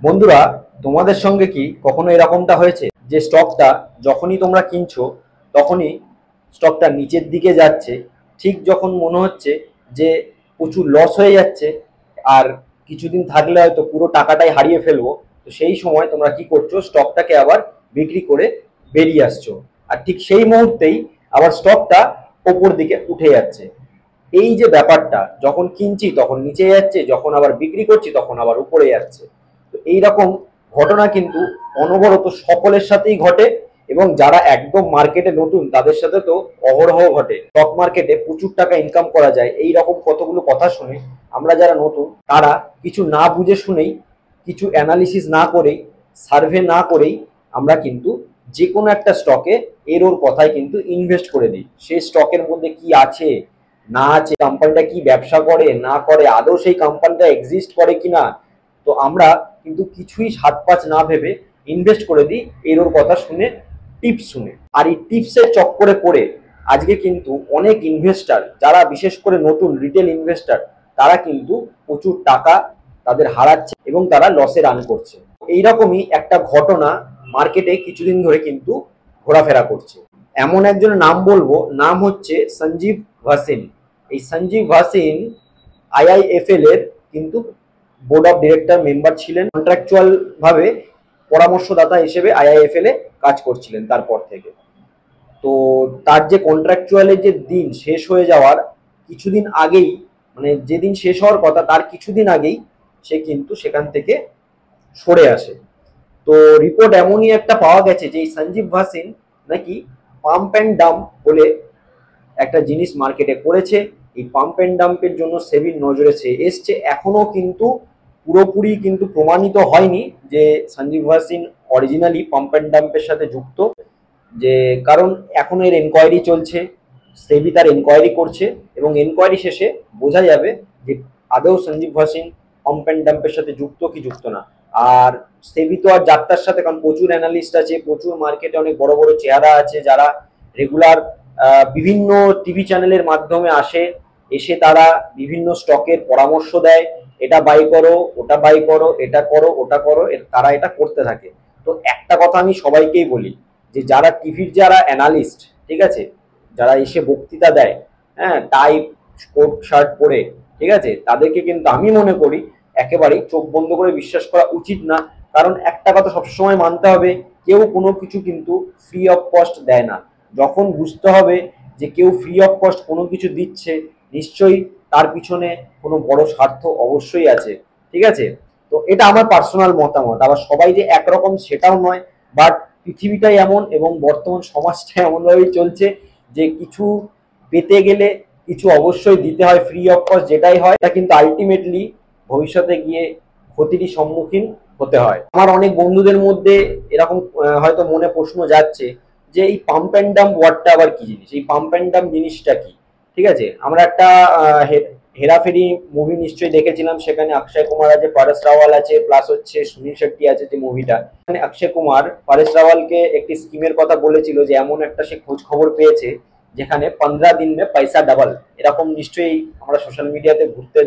বন্ধুরা, তোমাদের সঙ্গে কি কখনো এরকমটা হয়েছে যে স্টকটা যখনই তোমরা কিনছো তখনই স্টকটা নিচের দিকে যাচ্ছে, ঠিক যখন মনে হচ্ছে যে প্রচুর লস হয়ে যাচ্ছে আর কিছুদিন থাকলে হয়তো পুরো টাকাটাই হারিয়ে ফেলবো, তো সেই সময় তোমরা কি করছো, স্টকটাকে আবার বিক্রি করে বেরিয়ে আসছো, আর ঠিক সেই মুহূর্তেই আবার স্টকটা ওপর দিকে উঠে যাচ্ছে। এই যে ব্যাপারটা, যখন কিনছি তখন নিচে যাচ্ছে, যখন আবার বিক্রি করছি তখন আবার উপরে যাচ্ছে। তো এইরকম ঘটনা কিন্তু অনবরত সকলের সাথেই ঘটে, এবং যারা একদম মার্কেটে নতুন তাদের সাথে তো অহরহ ঘটে। স্টক মার্কেটে প্রচুর টাকা ইনকাম করা যায়, এই রকম কতগুলো কথা শুনে আমরা যারা নতুন তারা কিছু না বুঝে শুনেই, কিছু অ্যানালিসিস না করেই, সার্ভে না করেই আমরা কিন্তু যে কোনো একটা স্টকে এর ওর কথায় কিন্তু ইনভেস্ট করে দিই। সেই স্টকের মধ্যে কি আছে না আছে, কোম্পানিটা কি ব্যবসা করে না করে, আদৌ সেই কোম্পানিটা এক্সিস্ট করে কিনা, তো আমরা কিন্তু কিছুই সাত পাঁচ না ভেবে ইনভেস্ট করে দিই এর ওর কথা শুনে, টিপস শুনে। আর এই টিপসের চক্করে পড়ে আজকে কিন্তু অনেক ইনভেস্টার, যারা বিশেষ করে নতুন রিটেল ইনভেস্টার, তারা কিন্তু প্রচুর টাকা তাদের হারাচ্ছে এবং তারা লসে রান করছে। এইরকমই একটা ঘটনা মার্কেটে কিছুদিন ধরে কিন্তু ঘোরাফেরা করছে। এমন একজনের নাম বলবো, নাম হচ্ছে সঞ্জীব ভাসিন। এই সঞ্জীব ভাসিন আইআইএফএল এর কিন্তু বোর্ড অফ ডিরেক্টর মেম্বার ছিলেন, কন্ট্রাকচুয়াল ভাবে পরামর্শদাতা হিসেবে আইআইএফএল এ কাজ করছিলেন তারপর থেকে। তো তার যে কন্ট্রাকচুয়ালের যে দিন শেষ হয়ে যাওয়ার কিছুদিন আগেই, মানে যেদিন শেষ হওয়ার কথা তার কিছুদিন আগেই সে কিন্তু সেখান থেকে সরে আসে। তো রিপোর্ট এমনই একটা পাওয়া গেছে যে এই সঞ্জীব ভাসিন নাকি পাম্প অ্যান্ড ডাম্প বলে একটা জিনিস মার্কেটে করেছে। এই পাম্প অ্যান্ড ডাম্পের জন্য সেবির নজরে সে এসছে, এখনো কিন্তু পুরোপুরি কিন্তু প্রমাণিত হয়নি যে Sanjeev Bhasin originally pump and ডাম্পের সাথে যুক্ত, যে কারণ এখনো এর এনকোয়ারি চলছে, সেবি তার এনকোয়ারি করছে, এবং এনকোয়ারি শেষে বোঝা যাবে যে আদৌ সঞ্জীব ভাসিন পাম্প অ্যান্ড ডাম্পের সাথে যুক্ত কি যুক্ত না। আর সেবি তো আর যাত্রার সাথে, কারণ প্রচুর অ্যানালিস্ট আছে, প্রচুর মার্কেটে অনেক বড় বড় চেহারা আছে যারা রেগুলার বিভিন্ন টিভি চ্যানেলের মাধ্যমে আসে, এসে তারা বিভিন্ন স্টকের পরামর্শ দেয়, এটা বাই করো, ওটা বাই করো, এটা করো, ওটা করো, তারা এটা করতে থাকে। তো একটা কথা আমি সবাইকেই বলি, যে যারা টিভির যারা অ্যানালিস্ট, ঠিক আছে, যারা এসে বক্তৃতা দেয়, হ্যাঁ, টাই কোট শার্ট পরে, ঠিক আছে, তাদেরকে কিন্তু আমি মনে করি একেবারেই চোখ বন্ধ করে বিশ্বাস করা উচিত না। কারণ একটা কথা সবসময় মানতে হবে, কেউ কোনো কিছু কিন্তু ফ্রি অফ কস্ট দেয় না। যখন বুঝতে হবে যে কেউ ফ্রি অফ কস্ট কোনো কিছু দিচ্ছে, নিশ্চয়ই তার পিছনে কোনো বড় স্বার্থ অবশ্যই আছে, ঠিক আছে। তো এটা আমার পার্সোনাল মতামত, আবার সবাই যে একরকম সেটাও নয়, বাট পৃথিবীটাই এমন এবং বর্তমান সমাজটা এমনভাবেই চলছে যে কিছু পেতে গেলে কিছু অবশ্যই দিতে হয়, ফ্রি অফ কস্ট যেটাই হয় এটা কিন্তু আলটিমেটলি ভবিষ্যতে গিয়ে ক্ষতিরই সম্মুখীন হতে হয়। আমার অনেক বন্ধুদের মধ্যে এরকম হয়তো মনে প্রশ্ন যাচ্ছে যে এই পাম্প অ্যান্ড ডাম্প ওয়ার্ডটা আবার কি জিনিস, এই পাম্প অ্যান্ড ডাম্প জিনিসটা কি। ঠিক আছে, আমরা একটা হেরাফেরি মুভি নিশ্চয়ই দেখেছিলাম, সেখানে অক্ষয় কুমার আছে, পারস রাওয়াল আছে, প্লাস হচ্ছে সুনীল শেট্টি আছে। যে মুভিটা, মানে অক্ষয় কুমার পারস রাওয়ালকে একটি স্কিমের কথা বলেছিল, যে এমন একটা সে খোঁজ খবর পেয়েছে যেখানে 15 দিন মে পয়সা ডাবল, এরকম নিশ্চয়ই আমরা সোশ্যাল মিডিয়াতে ঘুরতে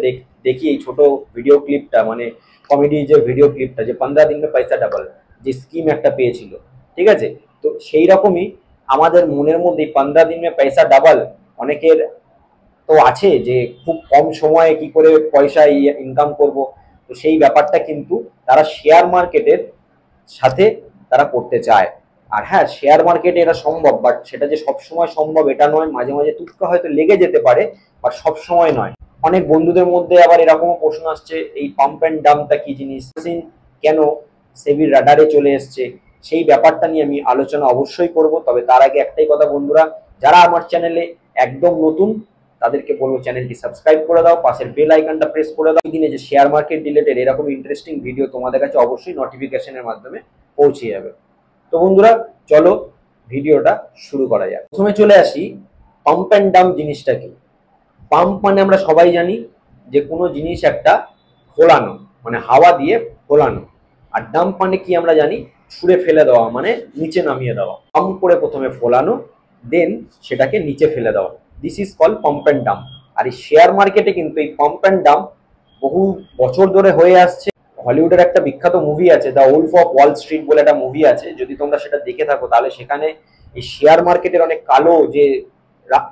দেখি এই ছোট ভিডিও ক্লিপটা, মানে কমেডি যে ভিডিও ক্লিপটা, যে 15 দিন মে পয়সা ডাবল যে স্কিম একটা পেয়েছিল, ঠিক আছে। তো সেই রকমই আমাদের মনের মধ্যে 15 দিন মে পয়সা ডাবল অনেকের তো আছে, যে খুব কম সময়ে কি করে পয়সা ইনকাম করব। তো সেই ব্যাপারটা কিন্তু তারা শেয়ার মার্কেটের সাথে তারা করতে চায়। আর হ্যাঁ, শেয়ার মার্কেটে এটা সম্ভব, বাট সেটা যে সবসময় সম্ভব এটা নয়, মাঝে মাঝে তুৎকা হয়তো লেগে যেতে পারে, বাট সবসময় নয়। অনেক বন্ধুদের মধ্যে আবার এরকমও প্রশ্ন আসছে, এই পাম্প অ্যান্ড ডাম্পটা কি জিনিস, কেন সেবির রাডারে চলে এসছে, সেই ব্যাপারটা নিয়ে আমি আলোচনা অবশ্যই করব। তবে তার আগে একটাই কথা বন্ধুরা, যারা আমার চ্যানেলে একদম নতুন তাদেরকে বলবো চ্যানেলটি সাবস্ক্রাইব করে দাও, পাশের বেল আইকনটা প্রেস করে দাও। এই দিনে যে শেয়ার মার্কেট রিলেটেড এরকম ইন্টারেস্টিং ভিডিও তোমাদের কাছে অবশ্যই নোটিফিকেশনের মাধ্যমে পৌঁছে যাবে। তো বন্ধুরা, চলো ভিডিওটা শুরু করা যাক। প্রথমে চলে আসি, পাম্প অ্যান্ড ডাম্প জিনিসটা কি। পাম্প মানে আমরা সবাই জানি যে কোনো জিনিস একটা ফোলানো, মানে হাওয়া দিয়ে ফোলানো। আর ডাম্প মানে কি আমরা জানি, ছুঁড়ে ফেলে দেওয়া, মানে নিচে নামিয়ে দেওয়া। পাম্প করে প্রথমে ফোলানো, দেন সেটাকে নিচে ফেলে দেওয়া, this is call pump and dump. আর এই শেয়ার মার্কেটে কিন্তু এই পাম্প অ্যান্ড ডাম্প বহু বছর ধরে হয়ে আসছে, হলিউডের একটা বিখ্যাত মুভি আছে, the Wolf of Wall Street বলে একটা মুভি আছে, যদি তোমরা সেটা দেখে থাকো তাহলে সেখানে এই শেয়ার মার্কেটের অনেক কালো যে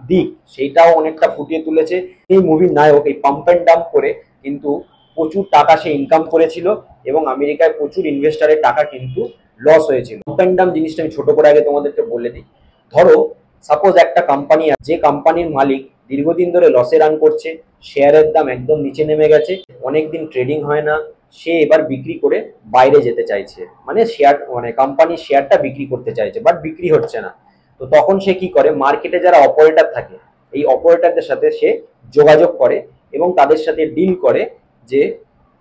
দিক সেইটাও অনেকটা ফুটিয়ে তুলেছে। এই মুভির নায়ক এই পাম্প অ্যান্ড ডাম্প করে কিন্তু প্রচুর টাকা সে ইনকাম করেছিল এবং আমেরিকায় প্রচুর ইনভেস্টারের টাকা কিন্তু লস হয়েছিল। পাম্প অ্যান্ড ডাম্প জিনিসটা আমি ছোট করে আগে তোমাদেরকে বলে দিই। ধরো সাপোজ একটা কোম্পানি, যে কোম্পানির মালিক দীর্ঘদিন ধরে লসে রান করছে, শেয়ারের দাম একদম নিচে নেমে গেছে, অনেকদিন ট্রেডিং হয় না, সে এবার বিক্রি করে বাইরে যেতে চাইছে, মানে শেয়ার মানে কোম্পানির শেয়ারটা বিক্রি করতে চাইছে, বাট বিক্রি হচ্ছে না। তো তখন সে কি করে, মার্কেটে যারা অপারেটর থাকে এই অপারেটরদের সাথে সে যোগাযোগ করে এবং তাদের সাথে ডিল করে যে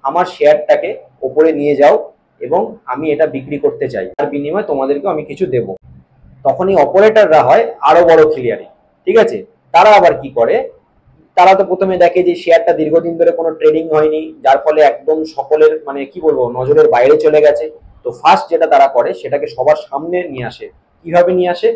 আমার শেয়ারটাকে ওপরে নিয়ে যাও এবং আমি এটা বিক্রি করতে চাই, তার বিনিময়ে তোমাদেরকেও আমি কিছু দেবো। তখন এই অপারেটররা হয় আরো বড় ক্লিয়ারিং। ঠিক আছে, তারা আবার কি করে, তারা তো প্রথমে দেখে যে শেয়ারটা দীর্ঘদিন ধরে কোনো ট্রেডিং হয়নি, যার ফলে একদম সকলের মানে কি বলবো নজরের বাইরে চলে গেছে। তো ফার্স্ট যেটা তারা করে সেটাকে সবার সামনে নিয়ে আসে। কিভাবে নিয়ে আসে,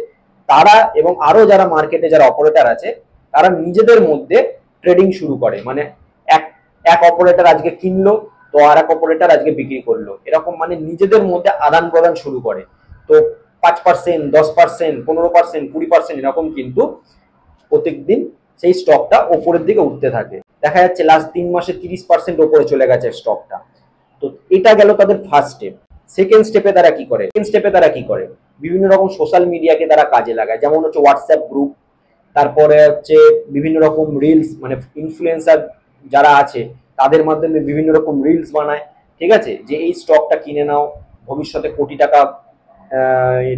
তারা এবং আরো যারা মার্কেটে যারা অপারেটর আছে তারা নিজেদের মধ্যে ট্রেডিং শুরু করে, মানে এক এক অপারেটর আজকে কিনলো তো আর এক অপারেটর আজকে বিক্রি করলো, এরকম মানে নিজেদের মধ্যে আদান প্রদান শুরু করে। তো 5%, 10%, 15%, 20% এরকম কিন্তু প্রত্যেকদিন সেই স্টকটা ওপরের দিকে উঠতে থাকে। দেখা যাচ্ছে লাস্ট 3 মাসে 30% ওপরে চলে গেছে স্টকটা। তো এটা গেল তাদের ফার্স্ট স্টেপ। সেকেন্ড স্টেপে তারা কি করে, বিভিন্ন রকম সোশ্যাল মিডিয়াকে তারা কাজে লাগায়, যেমন হচ্ছে হোয়াটসঅ্যাপ গ্রুপ, তারপরে হচ্ছে বিভিন্ন রকম রিলস, মানে ইনফ্লুয়েন্সার যারা আছে তাদের মাধ্যমে বিভিন্ন রকম রিলস বানায়। ঠিক আছে, যে এই স্টকটা কিনে নাও, ভবিষ্যতে কোটি টাকা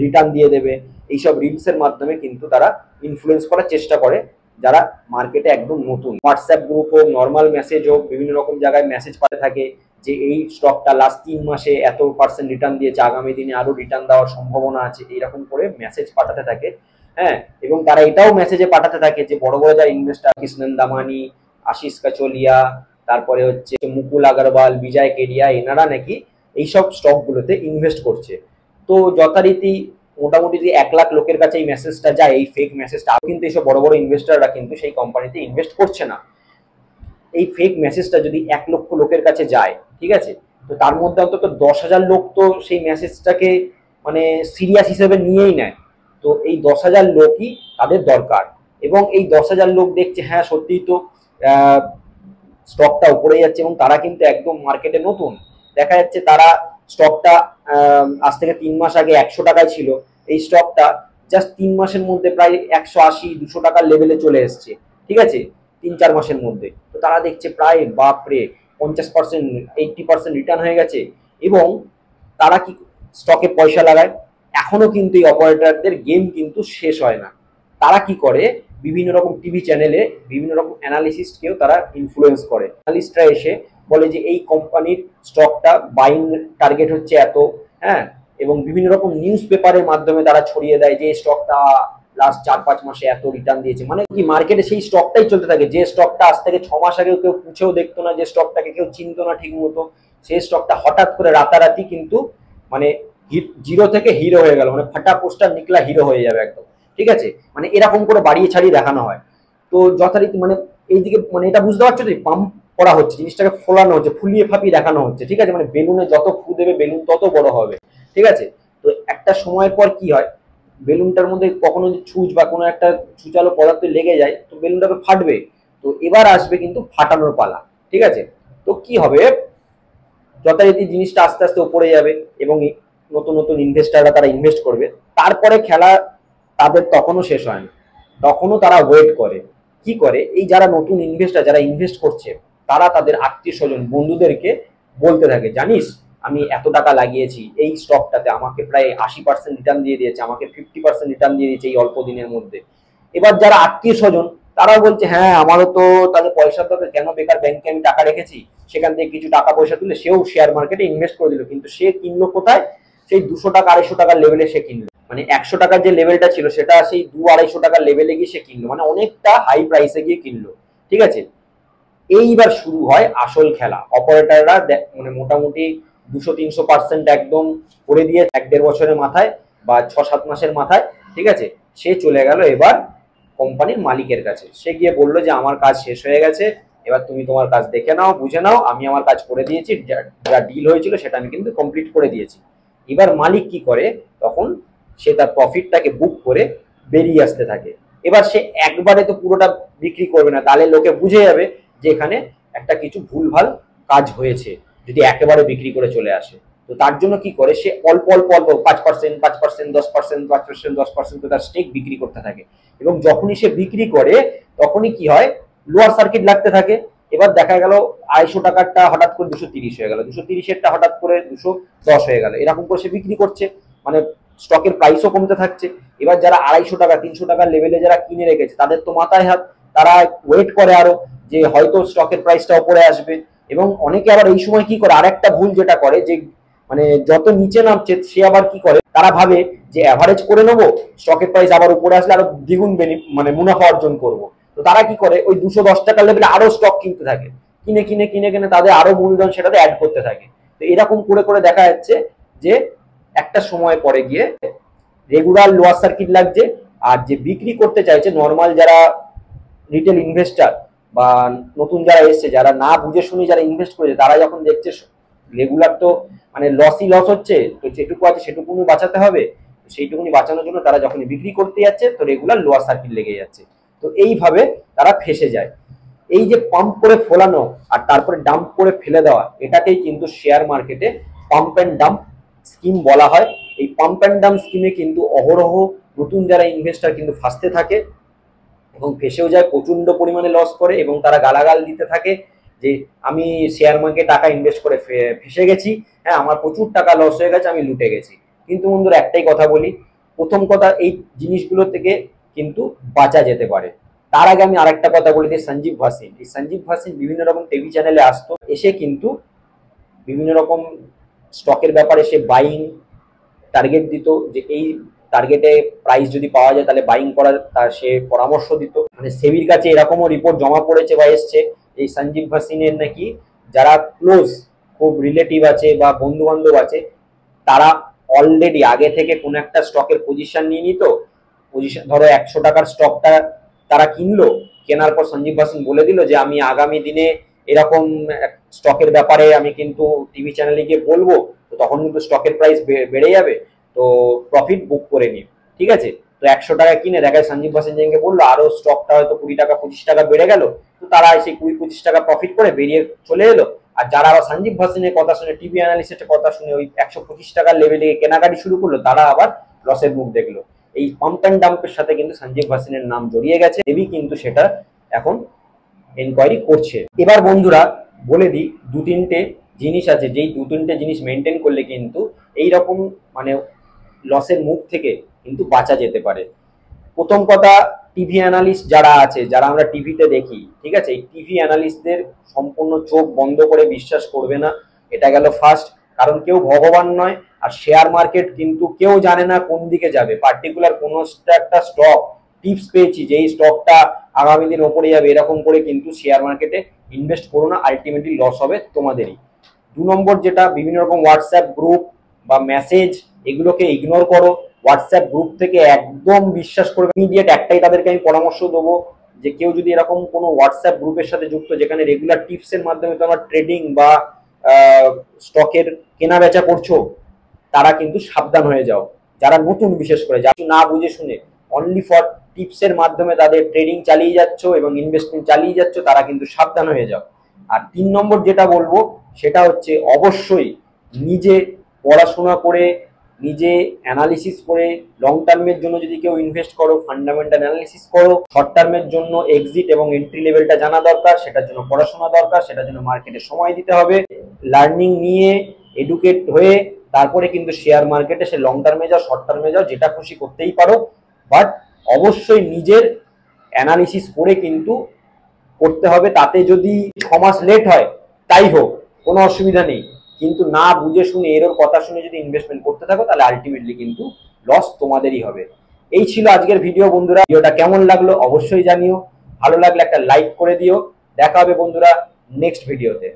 রিটার্ন দিয়ে দেবে। এইসব রিলসের মাধ্যমে কিন্তু তারা ইনফ্লুয়েন্স করার চেষ্টা করে যারা মার্কেটে একদম নতুন। হোয়াটসঅ্যাপ গ্রুপ হোক, নর্মাল মেসেজ হোক, বিভিন্ন রকম জায়গায় মেসেজ পাঠাতে থাকে যে এই স্টকটা লাস্ট 3 মাসে এত পার্সেন্ট রিটার্ন দিয়েছে, আগামী দিনে আরো রিটার্ন দেওয়ার সম্ভাবনা আছে, এইরকম করে মেসেজ পাঠাতে থাকে। হ্যাঁ, এবং তারা এটাও মেসেজে পাঠাতে থাকে যে বড় বড় যারা ইনভেস্টার, কৃষ্ণন দামানি, আশিস কাচলিয়া, তারপরে হচ্ছে মুকুল আগরওয়াল, বিজয় কেডিয়া, এনারা নাকি এইসব স্টকগুলোতে ইনভেস্ট করছে। তো যথারীতি মোটামুটি যে 1 লাখ লোকের কাছে এই মেসেজটা যায়, এই ফেক মেসেজটা, কিন্তু এইসব বড় বড় ইনভেস্টাররা কিন্তু সেই কোম্পানিতে ইনভেস্ট করছে না। এই ফেক মেসেজটা যদি 1 লক্ষ লোকের কাছে যায়, ঠিক আছে, তো তার মধ্যে অন্তত 10,000 লোক তো সেই মেসেজটাকে মানে সিরিয়াস হিসেবে নিয়েই নেয়। তো এই 10,000 লোকই তাদের দরকার, এবং এই 10,000 লোক দেখছে হ্যাঁ সত্যিই তো স্টকটা উপরে যাচ্ছে, এবং তারা কিন্তু একদম মার্কেটে নতুন। দেখা যাচ্ছে তারা স্টকটা আজ থেকে 3 মাস আগে 100 টাকায় ছিল, এই স্টকটা জাস্ট 3 মাসের মধ্যে প্রায় 180-200 টাকার লেভেলে চলে এসছে। ঠিক আছে, 3-4 মাসের মধ্যে। তো তারা দেখছে প্রায় বাপরে 50%, 80% রিটার্ন হয়ে গেছে, এবং তারা কি স্টকে পয়সা লাগায়। এখনো কিন্তু এই অপারেটরদের গেম কিন্তু শেষ হয় না। তারা কি করে, বিভিন্ন রকম টিভি চ্যানেলে বিভিন্ন রকম অ্যানালিসিস্টকেও তারা ইনফ্লুয়েন্স করে। অ্যানালিস্টরা এসে বলে যে এই কোম্পানির স্টকটা বাইং টার্গেট হচ্ছে এত, হ্যাঁ, এবং বিভিন্ন রকম নিউজ পেপারের মাধ্যমে তারা ছড়িয়ে দেয় যে স্টকটা লাস্ট 4-5 মাসে এত রিটার্ন দিয়েছে। মানে কি মার্কেটে সেই স্টকটাই চলতে থাকে, যে স্টকটা আজ থেকে 6 মাস আগেও কেউ পুছেও দেখতো না, যে স্টকটাকে কেউ চিনতো না ঠিক মতো, সেই স্টকটা হঠাৎ করে রাতারাতি কিন্তু মানে জিরো থেকে হিরো হয়ে গেল, মানে ফাটা পোস্টার নিকলা হিরো হয়ে যাবে একদম। ঠিক আছে, মানে এরকম করে বাড়িয়ে ছাড়িয়ে দেখানো হয়। তো যথারীতি মানে এইদিকে মানে এটা বুঝতে পারছো যে পাম্প করা হচ্ছে, জিনিসটাকে ফোলানো হচ্ছে, ফুলিয়ে ফাপিয়ে দেখানো হচ্ছে। ঠিক আছে, মানে বেলুনে যত ফু দেবে বেলুন তত বড় হবে। ঠিক আছে, তো একটা সময়ের পর কি হয়, বেলুনটার মধ্যে কখনো যদি ছুঁচ বা কোনো একটা ছুঁচালো পদার্থ লেগে যায় তো বেলুনটাকে ফাটবে। তো এবার আসবে কিন্তু ফাটানোর পালা। ঠিক আছে, তো কি হবে, যথারীতি জিনিসটা আস্তে আস্তে উপরে যাবে এবং নতুন নতুন ইনভেস্টাররা তারা ইনভেস্ট করবে। তারপরে খেলা তাদের তখনও শেষ হয় না, তখনও তারা ওয়েট করে। কি করে, এই যারা নতুন ইনভেস্টার যারা ইনভেস্ট করছে তারা তাদের আত্মীয় স্বজন বন্ধুদেরকে বলতে থাকে, জানিস আমি এত টাকা লাগিয়েছি এই স্টকটাতে, আমাকে প্রায় 80% রিটার্ন দিয়ে দিয়েছে, আমাকে 50% রিটার্ন দিয়ে দিয়েছে এই অল্প দিনের মধ্যে। এবার যারা আত্মীয় স্বজন তারাও বলছে হ্যাঁ আমারও তো তাদের পয়সা দরকার, কেন বেকার ব্যাংকে আমি টাকা রেখেছি, সেখান থেকে কিছু টাকা পয়সা তুলে সেও শেয়ার মার্কেটে ইনভেস্ট করে দিল। কিন্তু সে কিনলো কোথায়, সেই 200 টাকা 250 টাকার লেভেলে সে কিনলো, মানে 100 টাকার যে লেভেলটা ছিল সেটা সেই 200-250 টাকার লেভেলে গিয়ে সে কিনলো, মানে অনেকটা হাই প্রাইসে গিয়ে কিনলো। ঠিক আছে, এইবার শুরু হয় আসল খেলা। অপারেটররা মানে মোটামুটি 200-300% একদম করে দিয়ে 1-1.5 বছরের মাথায় বা 6-7 মাসের মাথায়, ঠিক আছে, সে চলে গেল এবার কোম্পানির মালিকের কাছে। সে গিয়ে বললো যে আমার কাজ শেষ হয়ে গেছে এবার তুমি তোমার কাজ দেখে নাও, বুঝে নাও, আমি আমার কাজ করে দিয়েছি, যা ডিল হয়েছিল সেটা আমি কিন্তু কমপ্লিট করে দিয়েছি। এবার মালিক কি করে, তখন সে তার প্রফিটটাকে বুক করে বেরিয়ে আসতে থাকে। এবার সে একবারে তো পুরোটা বিক্রি করবে না, তাহলে লোকে বুঝে যাবে যে এখানে একটা কিছু ভুলভাল কাজ হয়েছে যদি একেবারে বিক্রি করে চলে আসে। তো তার জন্য কি করে, সে অল্প অল্প অল্প 5%, 5%, 10%, 5%, 10% তার স্টেক বিক্রি করতে থাকে। এবং যখনই সে বিক্রি করে তখনই কি হয়, লোয়ার সার্কিট লাগতে থাকে। এবার দেখা গেল 250 টাকারটা হঠাৎ করে 230 হয়ে গেল, 230-এরটা হঠাৎ করে 210 হয়ে গেল, এরকম করে সে বিক্রি করছে, মানে স্টকের প্রাইসও কমতে থাকছে। এবার যারা 250 টাকা 300 টাকার লেভেলে যারা কিনে রেখেছে তাদের তো মাথায় হাত, তারা ওয়েট করে আরো যে হয়তো স্টকের প্রাইসটা উপরে আসবে। এবং অনেকে আবার এই সময় কি করে, আরেকটা ভুল যেটা করে, যে মানে যত নিচে নামছে সে আবার কি করে, তারা ভাবে যে অ্যাভারেজ করে নেবো, স্টকের প্রাইস আবার উপরে আসলে আরো দ্বিগুণ মানে মুনাফা অর্জন করবো। তো তারা কি করে, ওই 210 টাকার লেভেলে আরো স্টক কিনতে থাকে, কিনে কিনে কিনে কিনে তাদের আরো মূলধন সেটাতে অ্যাড করতে থাকে। তো এরকম করে করে দেখা যাচ্ছে যে একটা সময় পরে গিয়ে রেগুলার লোয়ার সার্কিট লাগছে। আর যে বিক্রি করতে চাইছে নর্মাল যারা রিটেল ইনভেস্টার বা নতুন যারা এসছে, যারা না বুঝে শুনে যারা ইনভেস্ট করেছে, তারা যখন দেখছে রেগুলার তো মানে লসই লস হচ্ছে, তো যেটুকু আছে সেটুকুনি বাঁচাতে হবে, সেইটুকুনি বাঁচানোর জন্য তারা যখন বিক্রি করতে যাচ্ছে তো রেগুলার লোয়ার সার্কিট লেগে যাচ্ছে। তো এইভাবে তারা ফেসে যায়। এই যে পাম্প করে ফোলানো আর তারপরে ডাম্প করে ফেলে দেওয়া, এটাকেই কিন্তু শেয়ার মার্কেটে পাম্প অ্যান্ড ডাম্প স্কিম বলা হয়। এই পাম্প অ্যান্ড ডাম্প স্কিমে কিন্তু অহরহ নতুন যারা ইনভেস্টার কিন্তু ফাঁসতে থাকে এবং ফেসেও যায়, প্রচন্ড পরিমাণে লস করে এবং তারা গালাগাল দিতে থাকে যে আমি শেয়ার মার্কেটে টাকা ইনভেস্ট করে ফেসে গেছি, হ্যাঁ আমার প্রচুর টাকা লস হয়ে গেছে, আমি লুটে গেছি। কিন্তু বন্ধুরা একটাই কথা বলি, প্রথম কথা এই জিনিসগুলো থেকে কিন্তু বাঁচা যেতে পারে। তার আগে আমি আরেকটা কথা বলি, যে সঞ্জীব ভাসিন, এই সঞ্জীব ভাসিন বিভিন্ন রকম টিভি চ্যানেলে আসতো, এসে কিন্তু বিভিন্ন রকম স্টকের ব্যাপারে সে বাইং টার্গেট দিত, যে এই টার্গেটে প্রাইস যদি পাওয়া যায় তাহলে বাইং করার তার সে পরামর্শ দিত। মানে সেবির কাছে এরকমও রিপোর্ট জমা পড়েছে বা এসছে, এই সঞ্জীব ভাসিনের নাকি যারা ক্লোজ খুব রিলেটিভ আছে বা বন্ধু বান্ধব আছে, তারা অলরেডি আগে থেকে কোন একটা স্টকের পজিশন নিয়ে নিত। পজিশন ধরো 100 টাকার স্টকটা তারা কিনলো, কেনার পর সঞ্জীব ভাসিন বলে দিল যে আমি আগামী দিনে এরকম স্টকের ব্যাপারে আমি কিন্তু টিভি চ্যানেলে গিয়ে বলবো, তো তখন কিন্তু স্টকের প্রাইস বেড়ে যাবে, তো প্রফিট বুক করে নিন, ঠিক আছে। তো 100 টাকা কিনে দেখায় সঞ্জীব ভাসিন যেদিনকে বললো আরো স্টকটা হয়তো 20 টাকা 25 টাকা বেড়ে গেল, তো তারা সেই 20-25 টাকা প্রফিট করে বেরিয়ে চলে এলো। আর যারা আবার সঞ্জীব ভাসিনের কথা শুনে, টিভি অ্যানালিস্টের কথা শুনে ওই 125 টাকার লেভেলে কেনাকাটি শুরু করলো, তারা আবার লসের মুখ দেখলো। এই পাম্প অ্যান্ড ডাম্পের সাথে কিন্তু সঞ্জীব ভাসিনের নাম জড়িয়ে গেছে, এবি কিন্তু সেটা এখন এনকোয়ারি করছে। এবার বন্ধুরা বলে দিই, 2-3টে জিনিস আছে, যেই 2-3টে জিনিস মেনটেন করলে কিন্তু এইরকম মানে লসের মুখ থেকে কিন্তু বাঁচা যেতে পারে। প্রথম কথা, টিভি অ্যানালিস্ট যারা আছে, যারা আমরা টিভিতে দেখি, ঠিক আছে, এই টিভি অ্যানালিস্টদের সম্পূর্ণ চোখ বন্ধ করে বিশ্বাস করবে না, এটা গেল ফার্স্ট। কারণ কেউ ভগবান নয়, আর শেয়ার মার্কেট কিন্তু কেউ জানে না কোন দিকে যাবে। পার্টিকুলার কোনো একটা স্টক টিপস পেয়েছি যে এই স্টকটা আগামী দিন ওপরে যাবে, এরকম করে কিন্তু শেয়ার মার্কেটে ইনভেস্ট করো না, আলটিমেটলি লস হবে তোমাদেরই। 2 নম্বর যেটা, বিভিন্ন রকম হোয়াটসঅ্যাপ গ্রুপ বা মেসেজ এগুলোকে ইগনোর করো। হোয়াটসঅ্যাপ গ্রুপ থেকে একদম বিশ্বাস করবে, ইমিডিয়েট একটাই তাদেরকে আমি পরামর্শ দেবো, যে কেউ যদি এরকম কোনো হোয়াটসঅ্যাপ গ্রুপের সাথে যুক্ত যেখানে রেগুলার টিপসের মাধ্যমে তোমার ট্রেডিং বা স্টকের কেনা বেচা করছো, তারা কিন্তু সাবধান হয়ে যাও। যারা নতুন, বিশেষ করে যারা না বুঝে শুনে অনলি ফর টিপসের মাধ্যমে তাদের ট্রেডিং চালিয়ে যাচ্ছ এবং ইনভেস্টমেন্ট চালিয়ে যাচ্ছ, তারা কিন্তু সাবধান হয়ে যাও। আর 3 নম্বর যেটা বলবো সেটা হচ্ছে, অবশ্যই নিজে পড়াশোনা করে, নিজে অ্যানালিসিস করে, লং টার্মের জন্য যদি কেউ ইনভেস্ট করো ফান্ডামেন্টাল অ্যানালিসিস করো, শর্ট টার্মের জন্য এক্সিট এবং এন্ট্রি লেভেলটা জানা দরকার, সেটার জন্য পড়াশোনা দরকার, সেটার জন্য মার্কেটে সময় দিতে হবে। লার্নিং নিয়ে এডুকেট হয়ে তারপরে কিন্তু শেয়ার মার্কেটে সে লং টার্মে যাও শর্ট টার্মে যাও যেটা খুশি করতেই পারো, বাট অবশ্যই নিজের অ্যানালিসিস করে কিন্তু করতে হবে। তাতে যদি 6 মাস লেট হয় তাই হোক, কোনো অসুবিধা নেই, কিন্তু না বুঝে শুনে এরর কথা শুনে যদি ইনভেস্টমেন্ট করতে থাকো তাহলে আলটিমেটলি কিন্তু লস তোমাদেরই হবে। এই ছিল আজকের ভিডিও বন্ধুরা। ভিডিওটা কেমন লাগলো অবশ্যই জানিও, ভালো লাগলে একটা লাইক করে দিও। দেখা হবে বন্ধুরা নেক্সট ভিডিওতে।